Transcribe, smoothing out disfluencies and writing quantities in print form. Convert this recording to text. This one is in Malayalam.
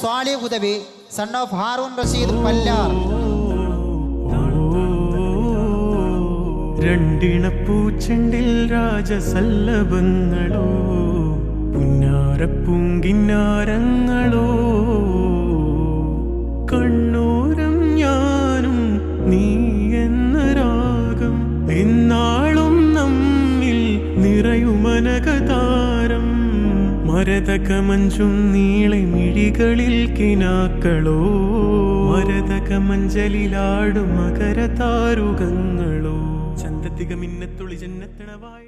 Swalih Udavi, son of Haroon Rasheed Pallar. രണ്ടിണപ്പൂച്ചെണ്ടിൽ രാജസല്ലഭങ്ങളോ, പുന്നാരപ്പൂങ്കിന്നാരങ്ങളോ, കണ്ണൂരം ഞാനും നീ എന്ന രാഗം, എന്നാളും നമ്മിൽ നിറയുമനകതാരം. മരതകമഞ്ചും നീളെ മിഴികളിൽ കിനാക്കളോ, മരതകമഞ്ചലിലാടും മകരതാരുകങ്ങളോ, ചന്തത്തിക മിന്നത്തുളി ജന്നത്തണവായ